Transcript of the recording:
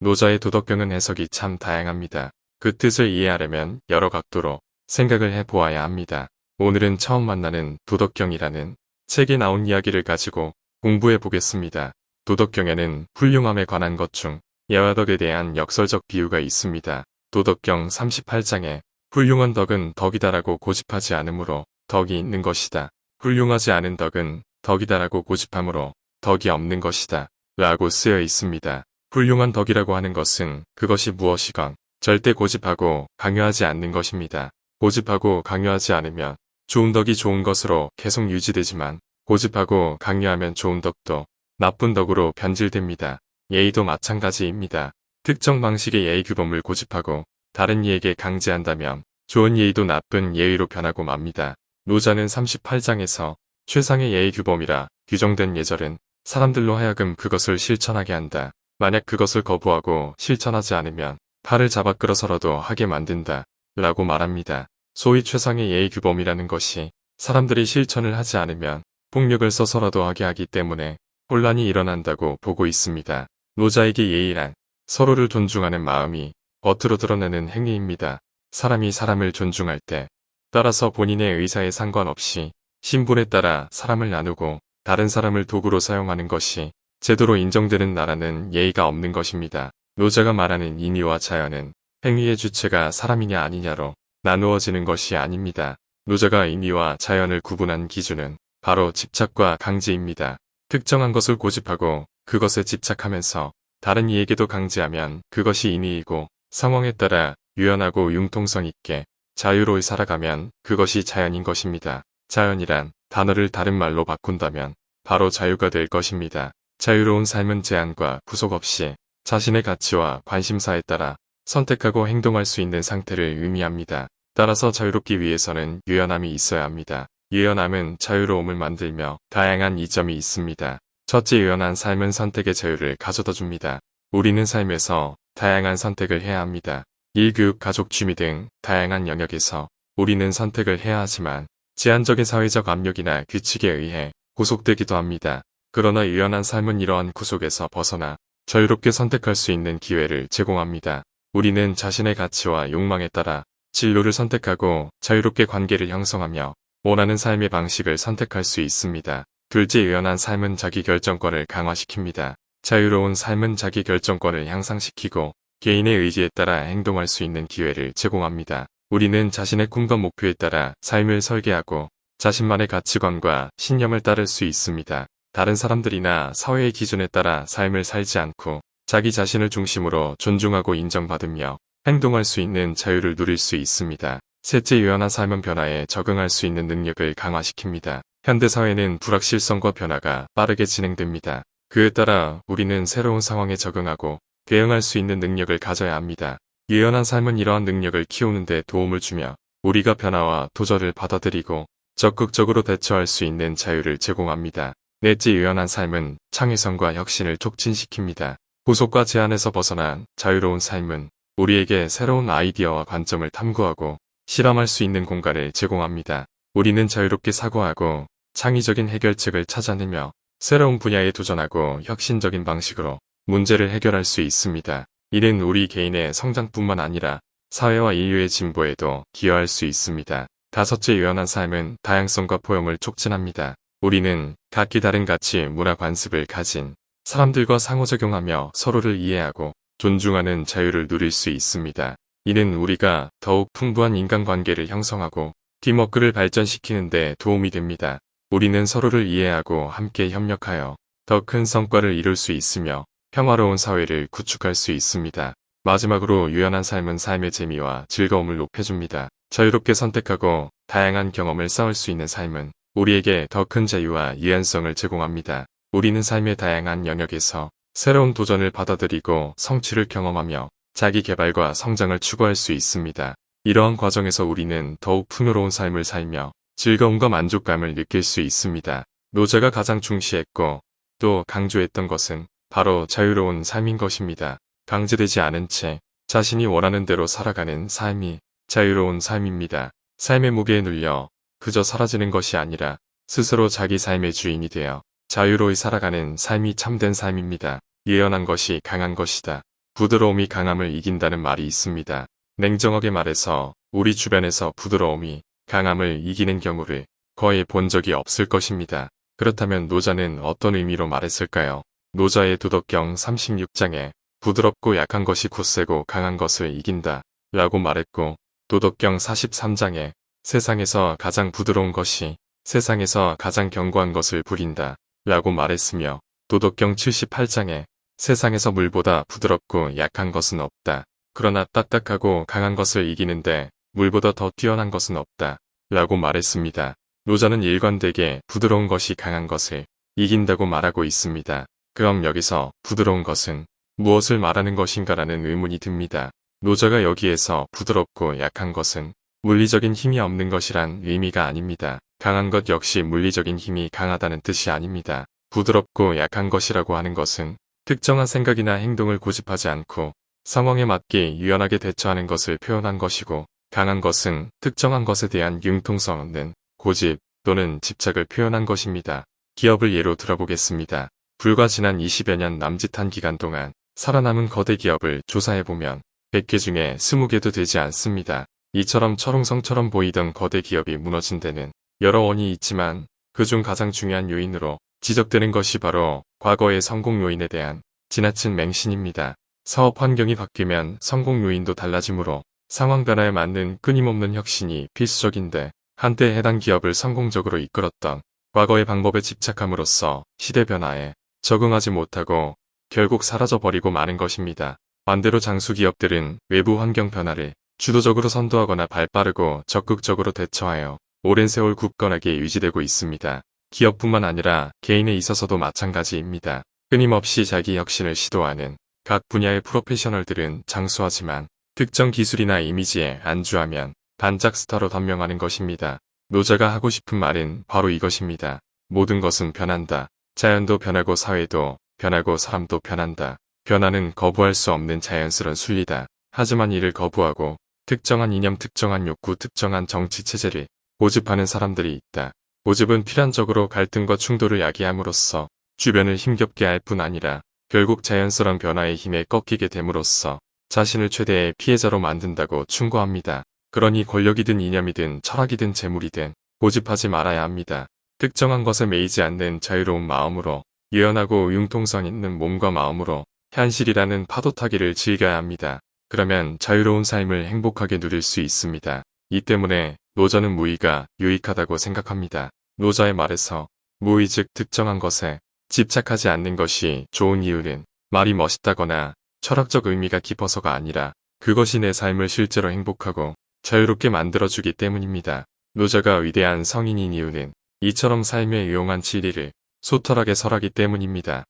노자의 도덕경은 해석이 참 다양합니다. 그 뜻을 이해하려면 여러 각도로 생각을 해보아야 합니다. 오늘은 처음 만나는 도덕경이라는 책에 나온 이야기를 가지고 공부해 보겠습니다. 도덕경에는 훌륭함에 관한 것 중 예와 덕에 대한 역설적 비유가 있습니다. 도덕경 38장에 훌륭한 덕은 덕이다라고 고집하지 않으므로 덕이 있는 것이다. 훌륭하지 않은 덕은 덕이다라고 고집함으로 덕이 없는 것이다. 라고 쓰여 있습니다. 훌륭한 덕이라고 하는 것은 그것이 무엇이건 절대 고집하고 강요하지 않는 것입니다. 고집하고 강요하지 않으면 좋은 덕이 좋은 것으로 계속 유지되지만 고집하고 강요하면 좋은 덕도 나쁜 덕으로 변질됩니다. 예의도 마찬가지입니다. 특정 방식의 예의 규범을 고집하고 다른 이에게 강제한다면 좋은 예의도 나쁜 예의로 변하고 맙니다. 노자는 38장에서 최상의 예의 규범이라 규정된 예절은 사람들로 하여금 그것을 실천하게 한다. 만약 그것을 거부하고 실천하지 않으면 팔을 잡아 끌어서라도 하게 만든다. 라고 말합니다. 소위 최상의 예의 규범이라는 것이 사람들이 실천을 하지 않으면 폭력을 써서라도 하게 하기 때문에 혼란이 일어난다고 보고 있습니다. 노자에게 예의란 서로를 존중하는 마음이 겉으로 드러내는 행위입니다. 사람이 사람을 존중할 때 따라서 본인의 의사에 상관없이 신분에 따라 사람을 나누고 다른 사람을 도구로 사용하는 것이 제도로 인정되는 나라는 예의가 없는 것입니다. 노자가 말하는 인의와 자연은 행위의 주체가 사람이냐 아니냐로 나누어지는 것이 아닙니다. 노자가 인의와 자연을 구분한 기준은 바로 집착과 강제입니다. 특정한 것을 고집하고 그것에 집착하면서 다른 이에게도 강제하면 그것이 인의이고 상황에 따라 유연하고 융통성 있게 자유로이 살아가면 그것이 자연인 것입니다. 자연이란 단어를 다른 말로 바꾼다면 바로 자유가 될 것입니다. 자유로운 삶은 제한과 구속 없이 자신의 가치와 관심사에 따라 선택하고 행동할 수 있는 상태를 의미합니다. 따라서 자유롭기 위해서는 유연함이 있어야 합니다. 유연함은 자유로움을 만들며 다양한 이점이 있습니다. 첫째, 유연한 삶은 선택의 자유를 가져다 줍니다. 우리는 삶에서 다양한 선택을 해야 합니다. 일, 교육, 가족, 취미 등 다양한 영역에서 우리는 선택을 해야 하지만 제한적인 사회적 압력이나 규칙에 의해 구속되기도 합니다. 그러나 유연한 삶은 이러한 구속에서 벗어나 자유롭게 선택할 수 있는 기회를 제공합니다. 우리는 자신의 가치와 욕망에 따라 진로를 선택하고 자유롭게 관계를 형성하며 원하는 삶의 방식을 선택할 수 있습니다. 둘째, 유연한 삶은 자기결정권을 강화시킵니다. 자유로운 삶은 자기결정권을 향상시키고 개인의 의지에 따라 행동할 수 있는 기회를 제공합니다. 우리는 자신의 꿈과 목표에 따라 삶을 설계하고 자신만의 가치관과 신념을 따를 수 있습니다. 다른 사람들이나 사회의 기준에 따라 삶을 살지 않고 자기 자신을 중심으로 존중하고 인정받으며 행동할 수 있는 자유를 누릴 수 있습니다. 셋째, 유연한 삶은 변화에 적응할 수 있는 능력을 강화시킵니다. 현대사회는 불확실성과 변화가 빠르게 진행됩니다. 그에 따라 우리는 새로운 상황에 적응하고 대응할 수 있는 능력을 가져야 합니다. 유연한 삶은 이러한 능력을 키우는 데 도움을 주며 우리가 변화와 도전을 받아들이고 적극적으로 대처할 수 있는 자유를 제공합니다. 넷째, 유연한 삶은 창의성과 혁신을 촉진시킵니다. 구속과 제한에서 벗어난 자유로운 삶은 우리에게 새로운 아이디어와 관점을 탐구하고 실험할 수 있는 공간을 제공합니다. 우리는 자유롭게 사고하고 창의적인 해결책을 찾아내며 새로운 분야에 도전하고 혁신적인 방식으로 문제를 해결할 수 있습니다. 이는 우리 개인의 성장뿐만 아니라 사회와 인류의 진보에도 기여할 수 있습니다. 다섯째, 유연한 삶은 다양성과 포용을 촉진합니다. 우리는 각기 다른 가치, 문화 관습을 가진 사람들과 상호작용하며 서로를 이해하고 존중하는 자유를 누릴 수 있습니다. 이는 우리가 더욱 풍부한 인간관계를 형성하고 팀워크를 발전시키는 데 도움이 됩니다. 우리는 서로를 이해하고 함께 협력하여 더 큰 성과를 이룰 수 있으며 평화로운 사회를 구축할 수 있습니다. 마지막으로 유연한 삶은 삶의 재미와 즐거움을 높여줍니다. 자유롭게 선택하고 다양한 경험을 쌓을 수 있는 삶은 우리에게 더 큰 자유와 유연성을 제공합니다. 우리는 삶의 다양한 영역에서 새로운 도전을 받아들이고 성취를 경험하며 자기 개발과 성장을 추구할 수 있습니다. 이러한 과정에서 우리는 더욱 풍요로운 삶을 살며 즐거움과 만족감을 느낄 수 있습니다. 노자가 가장 중시했고 또 강조했던 것은 바로 자유로운 삶인 것입니다. 강제되지 않은 채 자신이 원하는 대로 살아가는 삶이 자유로운 삶입니다. 삶의 무게에 눌려 그저 사라지는 것이 아니라 스스로 자기 삶의 주인이 되어 자유로이 살아가는 삶이 참된 삶입니다. 유연한 것이 강한 것이다. 부드러움이 강함을 이긴다는 말이 있습니다. 냉정하게 말해서 우리 주변에서 부드러움이 강함을 이기는 경우를 거의 본 적이 없을 것입니다. 그렇다면 노자는 어떤 의미로 말했을까요? 노자의 도덕경 36장에 부드럽고 약한 것이 굳세고 강한 것을 이긴다 라고 말했고, 도덕경 43장에 세상에서 가장 부드러운 것이 세상에서 가장 견고한 것을 부린다 라고 말했으며, 도덕경 78장에 세상에서 물보다 부드럽고 약한 것은 없다. 그러나 딱딱하고 강한 것을 이기는데 물보다 더 뛰어난 것은 없다 라고 말했습니다. 노자는 일관되게 부드러운 것이 강한 것을 이긴다고 말하고 있습니다. 그럼 여기서 부드러운 것은 무엇을 말하는 것인가라는 의문이 듭니다. 노자가 여기에서 부드럽고 약한 것은 물리적인 힘이 없는 것이란 의미가 아닙니다. 강한 것 역시 물리적인 힘이 강하다는 뜻이 아닙니다. 부드럽고 약한 것이라고 하는 것은 특정한 생각이나 행동을 고집하지 않고 상황에 맞게 유연하게 대처하는 것을 표현한 것이고, 강한 것은 특정한 것에 대한 융통성 없는 고집 또는 집착을 표현한 것입니다. 기업을 예로 들어보겠습니다. 불과 지난 20여 년 남짓한 기간 동안 살아남은 거대 기업을 조사해보면 100개 중에 20개도 되지 않습니다. 이처럼 철옹성처럼 보이던 거대 기업이 무너진 데는 여러 원인이 있지만 그중 가장 중요한 요인으로 지적되는 것이 바로 과거의 성공 요인에 대한 지나친 맹신입니다. 사업 환경이 바뀌면 성공 요인도 달라지므로 상황 변화에 맞는 끊임없는 혁신이 필수적인데, 한때 해당 기업을 성공적으로 이끌었던 과거의 방법에 집착함으로써 시대 변화에 적응하지 못하고 결국 사라져버리고 마는 것입니다. 반대로 장수 기업들은 외부 환경 변화를 주도적으로 선도하거나 발빠르고 적극적으로 대처하여 오랜 세월 굳건하게 유지되고 있습니다. 기업뿐만 아니라 개인에 있어서도 마찬가지입니다. 끊임없이 자기 혁신을 시도하는 각 분야의 프로페셔널들은 장수하지만 특정 기술이나 이미지에 안주하면 반짝 스타로 단명하는 것입니다. 노자가 하고 싶은 말은 바로 이것입니다. 모든 것은 변한다. 자연도 변하고 사회도 변하고 사람도 변한다. 변화는 거부할 수 없는 자연스러운 순리다. 하지만 이를 거부하고 특정한 이념, 특정한 욕구, 특정한 정치 체제를 고집하는 사람들이 있다. 고집은 필연적으로 갈등과 충돌을 야기함으로써 주변을 힘겹게 할 뿐 아니라 결국 자연스러운 변화의 힘에 꺾이게 됨으로써 자신을 최대의 피해자로 만든다고 충고합니다. 그러니 권력이든 이념이든 철학이든 재물이든 고집하지 말아야 합니다. 특정한 것에 매이지 않는 자유로운 마음으로, 유연하고 융통성 있는 몸과 마음으로 현실이라는 파도 타기를 즐겨야 합니다. 그러면 자유로운 삶을 행복하게 누릴 수 있습니다. 이 때문에 노자는 무의가 유익하다고 생각합니다. 노자의 말에서 무의 즉 특정한 것에 집착하지 않는 것이 좋은 이유는 말이 멋있다거나 철학적 의미가 깊어서가 아니라 그것이 내 삶을 실제로 행복하고 자유롭게 만들어주기 때문입니다. 노자가 위대한 성인인 이유는 이처럼 삶에 유용한 진리를 소탈하게 설하기 때문입니다.